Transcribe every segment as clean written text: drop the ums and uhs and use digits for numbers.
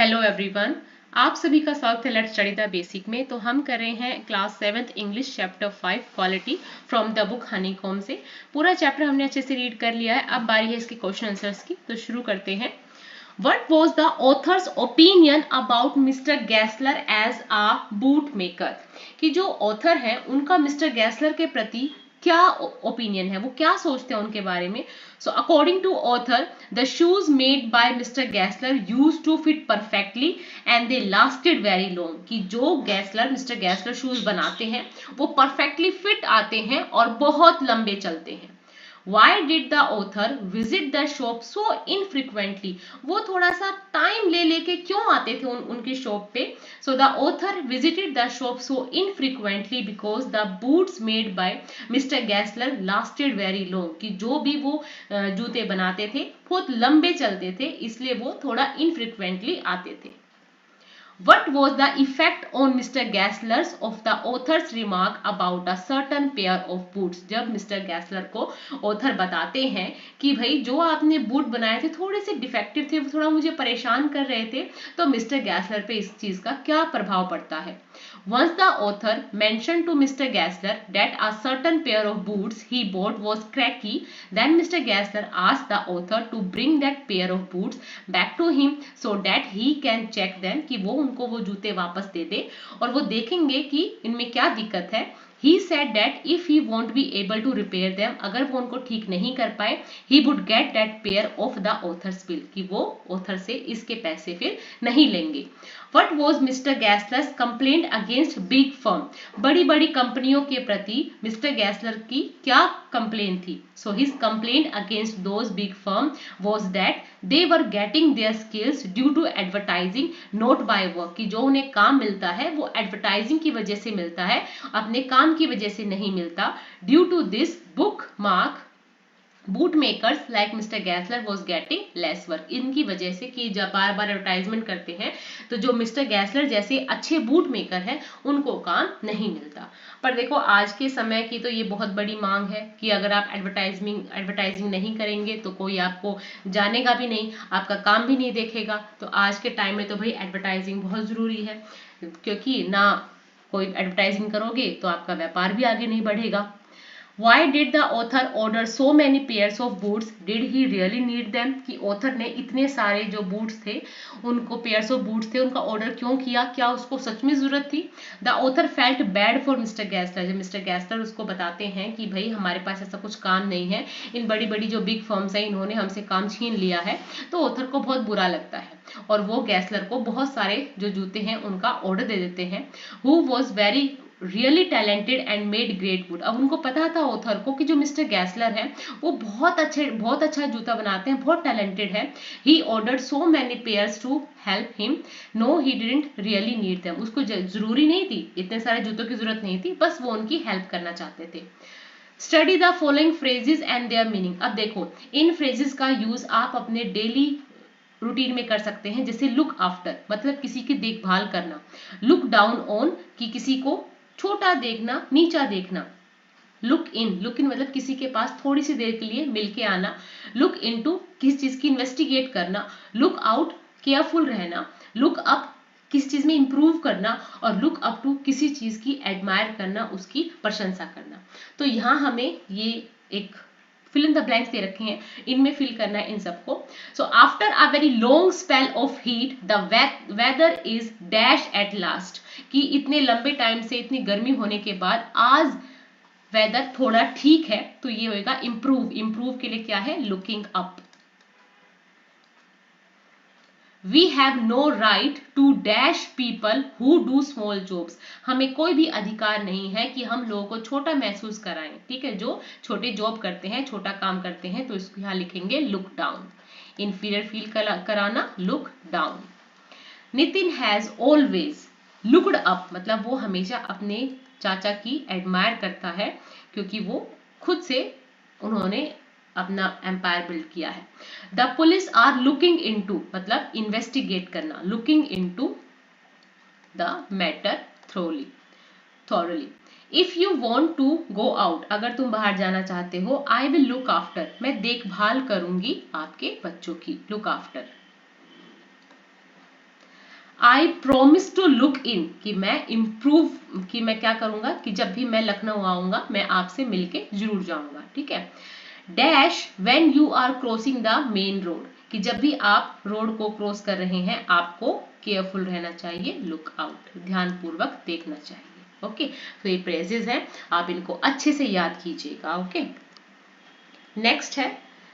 Hello everyone, आप सभी का स्वागत है लेट्स स्टडी द बेसिक में। तो हम कर रहे हैं class 7th English chapter 5 quality from the book honeycomb से। पूरा चैप्टर हमने अच्छे से रीड कर लिया है। अब बारी है इसके क्वेश्चन आंसर्स की, तो शुरू करते हैं। What was the author's opinion about Mr. Gessler as a boot maker? कि जो ऑथर है उनका मिस्टर गैसलर के प्रति क्या ओपिनियन है, वो क्या सोचते हैं उनके बारे में। So according to author, the shoes made by mister Gassler use to fit perfectly and they lasted very long. कि जो मिस्टर गैसलर शूज बनाते हैं वो परफेक्टली फिट आते हैं और बहुत लंबे चलते हैं। Why did the author visit the shop so infrequently? वो थोड़ा सा टाइम ले लेके क्यों आते थे उनकी शॉप पे। So the author visited the shop so infrequently because the boots made by Mr. Gessler lasted very long. कि जो भी वो जूते बनाते थे बहुत लंबे चलते थे, इसलिए वो थोड़ा infrequently आते थे। What was the effect on Mr. Gessler's of the author's remark about a certain pair of boots? जब मिस्टर गैसलर को ऑथर बताते हैं कि भाई जो आपने बूट बनाए थे थोड़े से डिफेक्टिव थे, थोड़ा मुझे परेशान कर रहे थे, तो मिस्टर गैसलर पे इस चीज का क्या प्रभाव पड़ता है। Once the author mentioned to Mr. Gessler that a certain pair of boots he bought was cracky, then Mr. Gessler asked the author to bring that pair of boots back to him so that he can check them, कि वो उनको वो जूते वापस दे दे और वो देखेंगे कि इनमें क्या दिक्कत है। He said that if he won't be able to repair them, अगर वो उनको ठीक नहीं कर पाए, he would get that pair of the author's bill, कि वो ऑथर से इसके पैसे फिर नहीं लेंगे। What was Mr. Gessler's complaint against big firm? बड़ी बड़ी कंपनियों के प्रति मिस्टर गैसलर की क्या कंप्लेन थी। So his complaint against those big firm was that they were getting their skills due to advertising, not by work। कि जो उन्हें काम मिलता है वो एडवर्टाइजिंग की वजह से मिलता है, अपने काम की वजह से नहीं मिलता। Due to this book mark boot makers like mister Gassler was getting less work. इनकी वजह से कि जब बार बार एडवर्टाइजमेंट करते हैं तो जो मिस्टर गैसलर जैसे अच्छे बूट मेकर हैं उनको काम नहीं मिलता। पर देखो आज के समय की तो ये बहुत बड़ी मांग है कि अगर आप एडवर्टाइजिंग नहीं करेंगे तो कोई आपको जानेगा भी नहीं, आपका काम भी नहीं देखेगा। तो आज के टाइम में तो भाई एडवर्टाइजिंग बहुत ज़रूरी है, क्योंकि ना कोई एडवर्टाइजिंग करोगे तो आपका व्यापार भी आगे नहीं बढ़ेगा। Why did the author order so many pairs of boots? Did he really need them? कि ऑथर ने इतने सारे जो बूट्स थे, उनको पेयर्स ऑफ बूट्स थे, उनका ऑर्डर क्यों किया, क्या उसको सच में जरूरत थी। The author felt bad for mister Gassler. जब मिस्टर गैसलर उसको बताते हैं कि भाई हमारे पास ऐसा कुछ काम नहीं है, इन बड़ी बड़ी जो बिग फर्म्स हैं इन्होंने हमसे काम छीन लिया है, तो ऑथर को बहुत बुरा लगता है और वो गैसलर को बहुत सारे जो जूते हैं उनका ऑर्डर दे देते हैं। Who was very really talented and made great boot. अब उनको पता था ऑथर को कि जो मिस्टर गैसलर है वो बहुत अच्छा जूता बनाते हैं, बहुत टैलेंटेड है। He ordered so many pairs to help him, no he didn't really need them. उसको जरूरी नहीं थी, इतने सारे जूतों की जरूरत नहीं थी, बस वो उनकी हेल्प करना चाहते थे। Study the following phrases and there meaning. अब देखो इन फ्रेजेस का यूज आप अपने डेली रूटीन में कर सकते हैं। जैसे लुक आफ्टर मतलब किसी की देखभाल करना, लुक डाउन ऑन कि किसी को छोटा देखना, नीचा देखना। लुक इन मतलब किसी के पास थोड़ी सी देर के लिए मिलके आना। लुक इनटू किसी चीज की इन्वेस्टिगेट करना। लुक आउट केयरफुल रहना। लुक अप किस चीज में इंप्रूव करना और लुक अप टू किसी चीज की एडमायर करना, उसकी प्रशंसा करना। तो यहाँ हमें ये एक फिल इन द ब्लैंक्स दे रखे हैं, इनमें फिल करना है इन सबको। So after a very long spell of heat the weather is dash at last. कि इतने लंबे टाइम से इतनी गर्मी होने के बाद आज वेदर थोड़ा ठीक है, तो ये होगा इंप्रूव। इंप्रूव के लिए क्या है, looking up. We have no right to dash people who do small jobs। हमें कोई भी अधिकार नहीं है कि हम लोगों को छोटा महसूस कराएं। ठीक है, जो छोटे जॉब करते हैं, छोटा काम करते हैं, तो इसको यहाँ लिखेंगे लुक डाउन। इंफीरियर फील कराना, look down. Nitin has always looked up मतलब वो हमेशा अपने चाचा की एडमायर करता है, क्योंकि वो खुद से उन्होंने अपना एम्पायर बिल्ड किया है। The police are looking into मतलब इन्वेस्टिगेट करना, looking into the matter thoroughly. If you want to go out अगर तुम बाहर जाना चाहते हो, आई विल लुक आफ्टर मैं देखभाल करूंगी आपके बच्चों की, look after. I promise to look in, कि मैं इम्प्रूव, कि मैं क्या करूंगा कि जब भी मैं लखनऊ आऊंगा मैं आपसे मिलके जरूर जाऊंगा, ठीक है। Dash when you are crossing the main road, कि जब भी आप रोड को क्रॉस कर रहे हैं आपको केयरफुल रहना चाहिए, लुक आउट, ध्यानपूर्वक देखना चाहिए। ओके, तो ये फ्रेजेस हैं, आप इनको अच्छे से याद कीजिएगा। ओके, नेक्स्ट है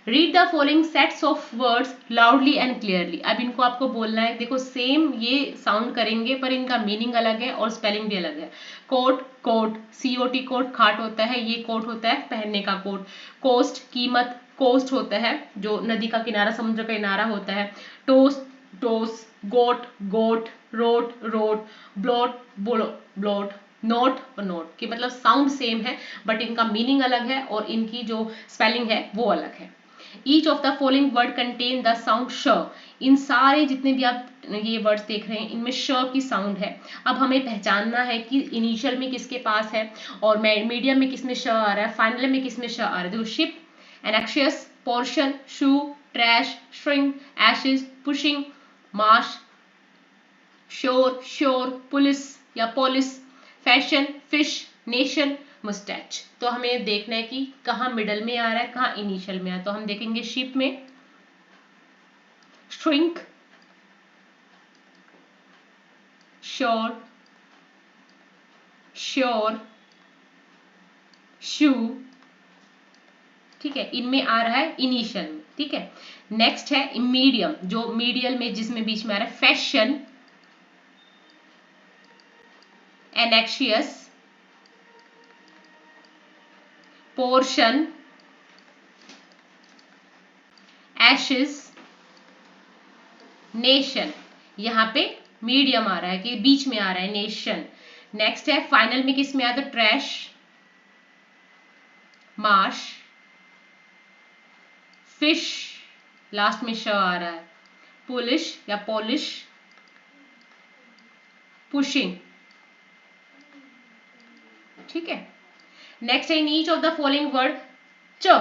read the following sets of words loudly and clearly. अब इनको आपको बोलना है, देखो सेम ये साउंड करेंगे पर इनका मीनिंग अलग है और स्पेलिंग भी अलग है। कोट, कोट, COT कोट खाट होता है, ये कोट होता है पहनने का कोट। कोस्ट कीमत, कोस्ट होता है जो नदी का किनारा, समुद्र का किनारा होता है। Toast, toss, goat, goat, rote, rote, blot, blot, note और नोट, कि मतलब साउंड सेम है बट इनका मीनिंग अलग है और इनकी जो स्पेलिंग है वो अलग है। Each of the following word contain the sound श, इन सारे जितने भी आप ये वर्ड्स देख रहे हैं इनमें श की साउंड है। अब हमें पहचानना है कि इनिशियल में किसके पास है और मीडियम में किसमें श आ रहा है, फाइनल में किसमें श आ रहा है। देखो ship, anxious, portion, shoe, trash, shrink, ashes, pushing, marsh, sure, sure, police या polish, fashion, fish, nation, moustache. तो हमें देखना है कि कहाँ मिडल में आ रहा है, कहाँ इनिशियल में आ रहा है। तो हम देखेंगे शिप में श्रिंक, श्योर, श्योर, शू, ठीक है, इनमें आ रहा है इनिशियल में, ठीक है। नेक्स्ट है मीडियम, जो मीडियल में जिसमें बीच में आ रहा है fashion, anxious, portion, ashes, nation. यहाँ पे मीडियम आ रहा है कि बीच में आ रहा है नेशन। नेक्स्ट है फाइनल में किस में आता है ट्रैश, मार्श, फिश, लास्ट में श आ रहा है, पुलिश या पॉलिश, पुशिंग, ठीक है। नेक्स्ट है in each of the following word च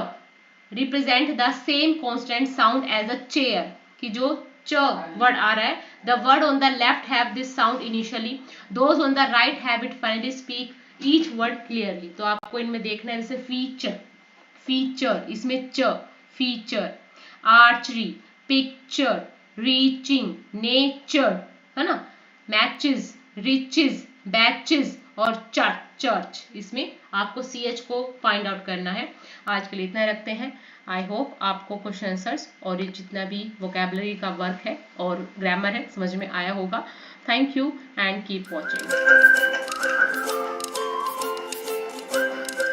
represent the same constant sound as a chair, कि जो च वर्ड आ रहा है, the word on the left have this sound initially, those on the right have it finally, speak each word clearly. तो आपको इनमें देखना है, जैसे फीचर, फीचर, इसमें च, feature, archery, picture, reaching, nature, है ना, मैचेस, रिचेस, बैचेस और चर्च, चर्च, इसमें आपको CH को फाइंड आउट करना है। आज के लिए इतना रखते हैं। आई होप आपको क्वेश्चन आंसर्स और ये जितना भी वोकैबुलरी का वर्क है और ग्रामर है समझ में आया होगा। Thank you and keep watching.